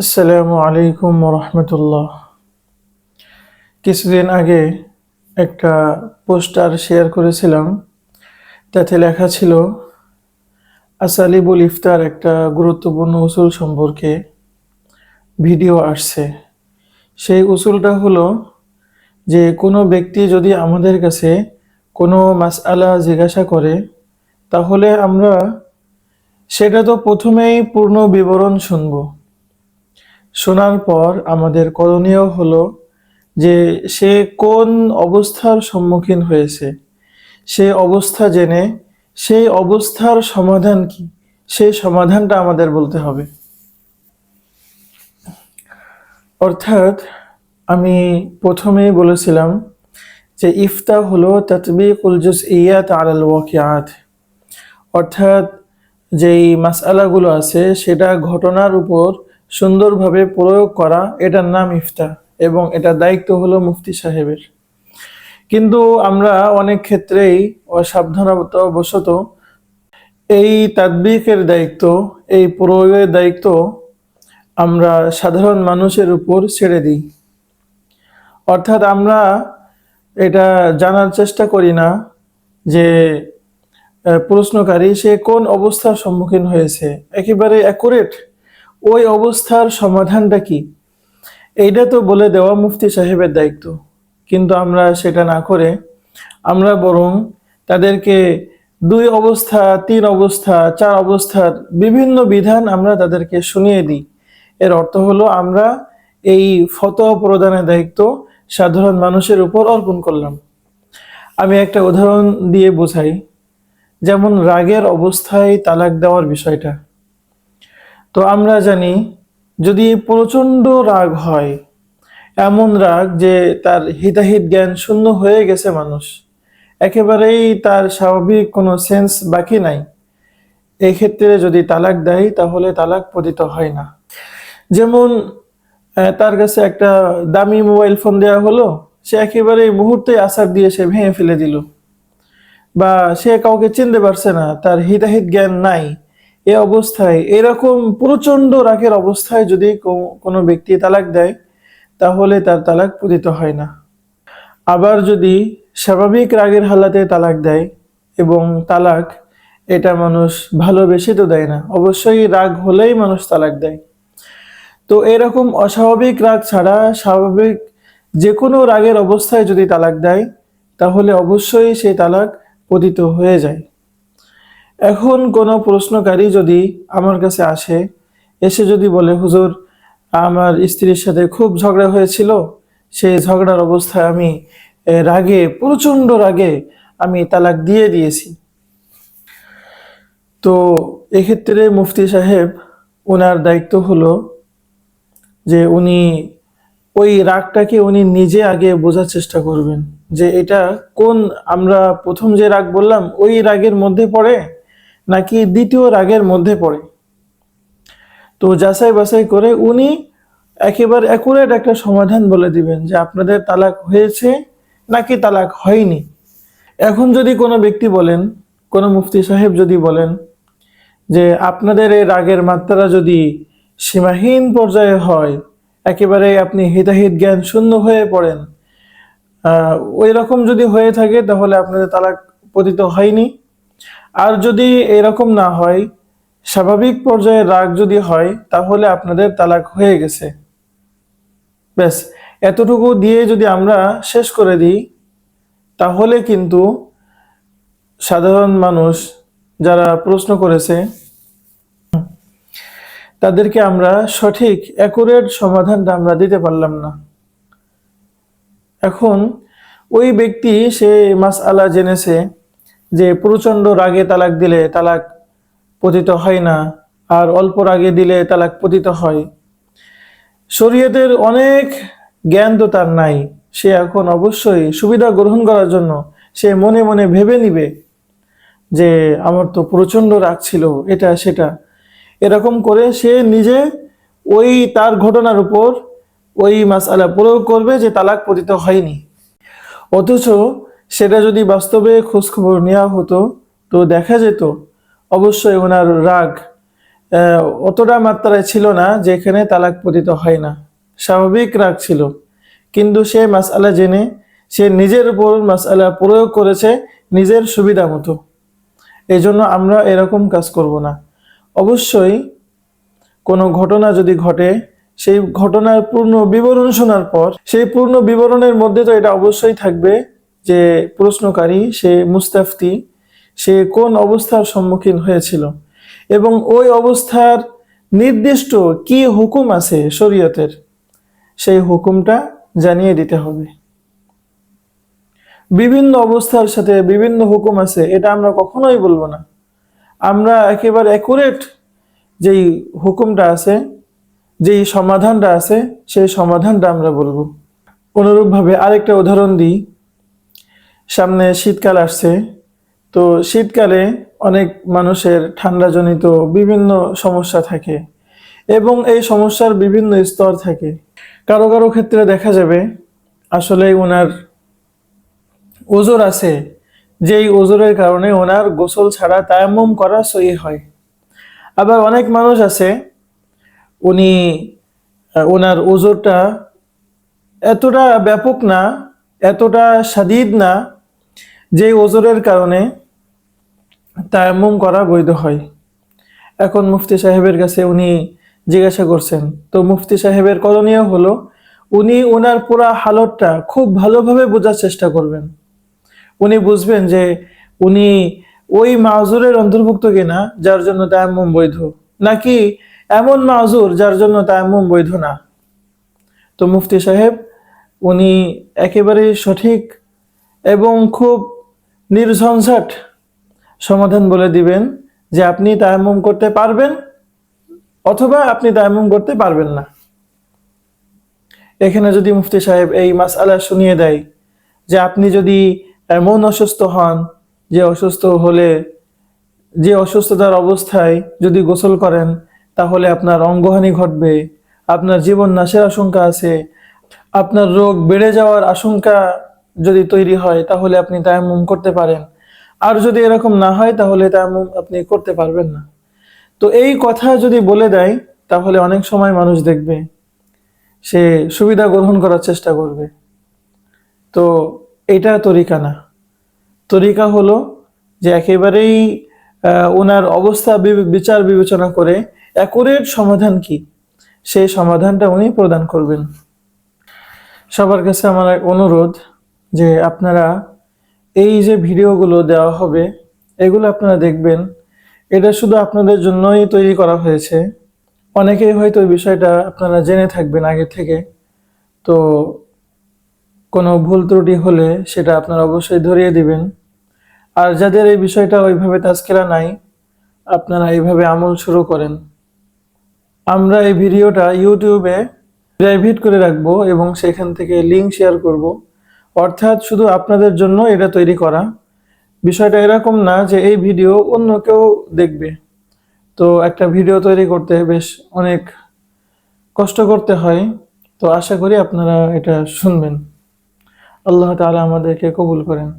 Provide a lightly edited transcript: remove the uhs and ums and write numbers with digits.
আসসালামু আলাইকুম রহমতুল্লাহ। কিছুদিন আগে একটা পোস্টার শেয়ার করেছিলাম, তাতে লেখা ছিল আসালিবুল ইফতার একটা গুরুত্বপূর্ণ উসুল সম্পর্কে ভিডিও আসছে। সেই উসুলটা হলো যে কোনো ব্যক্তি যদি আমাদের কাছে কোনো মাসআলা জিজ্ঞাসা করে, তাহলে আমরা সেটা তো প্রথমেই পূর্ণ বিবরণ শুনব। শোনার পর আমাদের করণীয় হলো যে সে কোন অবস্থার সম্মুখীন হয়েছে, সেই অবস্থা জেনে সেই অবস্থার সমাধান কি, সেই সমাধানটা আমাদের বলতে হবে। অর্থাৎ আমি প্রথমেই বলেছিলাম যে ইফতা হলো তাতবিকুল জুজইয়াত আলাল ওয়াকিআত, অর্থাৎ যেই মাসআলাগুলো আছে সেটা ঘটনার উপর সুন্দরভাবে প্রয়োগ করা, এটার নাম ইফতা, এবং এটা দায়িত্ব হলো মুফতি সাহেবের। কিন্তু আমরা অনেক ক্ষেত্রেই অসাবধানতাবশত এই তাদবিকের দায়িত্ব, এই প্রয়োগের দায়িত্ব আমরা সাধারণ মানুষের উপর ছেড়ে দিই। অর্থাৎ আমরা এটা জানার চেষ্টা করি না যে প্রশ্নকারী সে কোন অবস্থার সম্মুখীন হয়েছে, একেবারে অ্যাকুরেট ওই অবস্থার সমাধানটা কি, এইটা তো বলে দেওয়া মুফতি সাহেবের দায়িত্ব। কিন্তু আমরা সেটা না করে আমরা বরং তাদেরকে 2 অবস্থা, 3 অবস্থা, 4 অবস্থার বিভিন্ন বিধান আমরা তাদেরকে শুনিয়ে দিই। এর অর্থ হলো আমরা এই ফতোয়া প্রদানের দায়িত্ব সাধারণ মানুষের উপর অর্পণ করলাম। আমি একটা উদাহরণ দিয়ে বোঝাই। যেমন রাগের অবস্থায় তালাক দেওয়ার বিষয়টা। তো আমরা জানি যদি প্রচণ্ড রাগ হয়, এমন রাগ যে তার হিতাহিত জ্ঞান শূন্য হয়ে গেছে মানুষ, একেবারেই তার স্বাভাবিক কোনো সেন্স বাকি নাই, এই ক্ষেত্রে যদি তালাক দেয় তাহলে তালাক পতিত হয় না। যেমন তার কাছে একটা দামি মোবাইল ফোন দেওয়া হলো, সে একেবারে মুহূর্তে আছাড় দিয়ে সে ভেঙে ফেলে দিল, বা সে কাউকে চিনতে পারছে না, তার হিতাহিত জ্ঞান নাই, এ অবস্থায় এরকম প্রচন্ড রাগের অবস্থায় যদি কোনো ব্যক্তি তালাক দেয় তাহলে তার তালাক পতিত হয় না। আবার যদি স্বাভাবিক রাগের হালাতে তালাক দেয়, এবং তালাক এটা মানুষ ভালোবেসে তো দেয় না, অবশ্যই রাগ হলেই মানুষ তালাক দেয়। তো এরকম অস্বাভাবিক রাগ ছাড়া স্বাভাবিক যে কোনো রাগের অবস্থায় যদি তালাক দেয় তাহলে অবশ্যই সেই তালাক পতিত হয়ে যায়। এখন কোনো প্রশ্নকারী যদি আমার কাছে আসে, এসে যদি বলে, হুজুর আমার স্ত্রীর সাথে খুব ঝগড়া হয়েছিল, সেই ঝগড়ার অবস্থায় আমি রাগে, প্রচণ্ড রাগে আমি তালাক দিয়ে দিয়েছি, তো এক্ষেত্রে মুফতি সাহেব ওনার দায়িত্ব হলো যে উনি ওই রাগটাকে উনি নিজে আগে বোঝার চেষ্টা করবেন যে এটা কোন, আমরা প্রথম যে রাগ বললাম ওই রাগের মধ্যে পড়ে নাকি দ্বিতীয় রাগের মধ্যে পড়ে। তো যাচাই বাছাই করে উনি একেবারে অ্যাকুরেট একটা সমাধান বলে দিবেন যে আপনাদের তালাক হয়েছে নাকি তালাক হয়নি। এখন যদি কোনো ব্যক্তি বলেন, কোনো মুফতি সাহেব যদি বলেন যে আপনাদের এই রাগের মাত্রা যদি সীমাহীন পর্যায়ে হয়, একেবারে আপনি হিতাহিত জ্ঞান শূন্য হয়ে পড়েন, ওই রকম যদি হয়ে থাকে তাহলে আপনাদের তালাক পতিত হয়নি। আর যদি এরকম না হয়, স্বাভাবিক পর্যায়ে রাগ যদি হয়, তাহলে আপনাদের তালাক হয়ে গেছে। ব্যাস, এতটুকু দিয়ে যদি আমরা শেষ করে দিই তাহলে কিন্তু সাধারণ মানুষ যারা প্রশ্ন করেছে তাদেরকে আমরা সঠিক অ্যাকুরেট সমাধানটা আমরা দিতে পারলাম না। এখন ওই ব্যক্তি সে মাসআলা জেনেছে যে প্রচণ্ড রাগে তালাক দিলে তালাক পতিত হয় না, আর অল্প রাগে দিলে তালাক পতিত হয়। শরীয়তের অনেক জ্ঞান তো তার নাই, সে এখন অবশ্যই সুবিধা গ্রহণ করার জন্য সে মনে মনে ভেবে নিবে যে আমার তো প্রচণ্ড রাগ ছিল, এটা সেটা, এরকম করে সে নিজে ওই তার ঘটনার উপর ওই মাসআলা প্রয়োগ করবে যে তালাক পতিত হয়নি। অথচ সেটা যদি বাস্তবে খোঁজখবর নেওয়া হতো তো দেখা যেত অবশ্যই ওনার রাগ অতটা মাত্রায় ছিল না যেখানে তালাক পতিত হয় না, স্বাভাবিক রাগ ছিল, কিন্তু সে মাসআলা জেনে সে নিজের উপর মাসআলা প্রয়োগ করেছে নিজের সুবিধা মতো। এই জন্য আমরা এরকম কাজ করব না। অবশ্যই কোনো ঘটনা যদি ঘটে, সেই ঘটনার পূর্ণ বিবরণ শোনার পর সেই পূর্ণ বিবরণের মধ্যে তো এটা অবশ্যই থাকবে যে প্রশ্নকারী, সে মুস্তাফতি, সে কোন অবস্থার সম্মুখীন হয়েছিল এবং ওই অবস্থার নির্দিষ্ট কি হুকুম আছে শরীয়তের, সেই হুকুমটা জানিয়ে দিতে হবে। বিভিন্ন অবস্থার সাথে বিভিন্ন হুকুম আছে এটা আমরা কখনোই বলবো না। আমরা একেবারে অ্যাকুরেট যেই হুকুমটা আছে, যেই সমাধানটা আছে, সেই সমাধানটা আমরা বলবো। অনুরূপভাবে আরেকটা উদাহরণ দিই। সামনে শীতকাল আসছে, তো শীতকালে অনেক মানুষের ঠান্ডাজনিত বিভিন্ন সমস্যা থাকে এবং এই সমস্যার বিভিন্ন স্তর থাকে। কারো কারো ক্ষেত্রে দেখা যাবে আসলে ওনার ওজর আছে, যেই ওজরের কারণে ওনার গোসল ছাড়া তায়াম্মুম করা সহিহ হয়। আবার অনেক মানুষ আছে উনি ওনার ওজরটা এতটা ব্যাপক না, এতটা শাদীদ না, যে ওজরের কারণে তায়াম্মুম করা বৈধ হয়। এখন মুফতি সাহেবের কাছে উনি জিজ্ঞাসা করছেন, তো মুফতি সাহেবের করণীয় হলো উনি ওনার পুরা হালতটা খুব ভালোভাবে বোঝার চেষ্টা করবেন। উনি বুঝবেন যে উনি ওই মাযুরের অন্তর্ভুক্ত কিনা যার জন্য তায়াম্মুম বৈধ, নাকি এমন মাযুর যার জন্য তায়াম্মুম বৈধ না। তো মুফতি সাহেব উনি একেবারে সঠিক এবং খুব নির্ঝঞ্ঝাট সমাধান বলে দিবেন যে আপনি তায়াম্মুম করতে পারবেন অথবা আপনি তায়াম্মুম করতে পারবেন না। এখানে যদি মুফতি সাহেব এই মাসআলা শুনিয়ে দেয় যে আপনি যদি এমন অসুস্থ হন যে অসুস্থ হলে, যে অসুস্থতার অবস্থায় যদি গোসল করেন তাহলে আপনার অঙ্গহানি ঘটবে, আপনার জীবন নাশের আশঙ্কা আছে, আপনার রোগ বেড়ে যাওয়ার আশঙ্কা যদি তৈরি হয় তাহলে আপনি তায়াম্মুম করতে পারেন, আর যদি এরকম না হয় তাহলে তায়াম্মুম আপনি করতে পারবেন না। তো এই কথা যদি বলে দেয় তাহলে অনেক সময় মানুষ দেখবে সে সুবিধা গ্রহণ করার চেষ্টা করবে। তো এটা তরিকা না। তরিকা হলো যে একেবারেই ওনার অবস্থা বিচার বিবেচনা করে অ্যাকুরেট সমাধান কি, সেই সমাধানটা উনি প্রদান করবেন। সবার কাছে আমার এক অনুরোধ যে আপনারা এই যে ভিডিওগুলো দেওয়া হবে এগুলো আপনারা দেখবেন, এটা শুধু আপনাদের জন্যই তৈরি করা হয়েছে। অনেকেই হয়তো এই বিষয়টা আপনারা জেনে থাকবেন আগে থেকে, তো কোনো ভুল ত্রুটি হলে সেটা আপনারা অবশ্যই ধরিয়ে দিবেন। আর যাদের এই বিষয়টা ওইভাবে তাজকিরা নাই, আপনারা এইভাবে আমল শুরু করেন। আমরা এই ভিডিওটা ইউটিউবে প্রাইভেট করে রাখবো এবং সেখান থেকে লিঙ্ক শেয়ার করব, অর্থাৎ শুধু আপনাদের জন্য এটা তৈরি করা। বিষয়টা এরকম না যে এই ভিডিও অন্য কেউ দেখবে। তো একটা ভিডিও তৈরি করতে বেশ অনেক কষ্ট করতে হয়। তো আশা করি আপনারা এটা শুনবেন। আল্লাহ তাআলা আমাদেরকে কবুল করেন।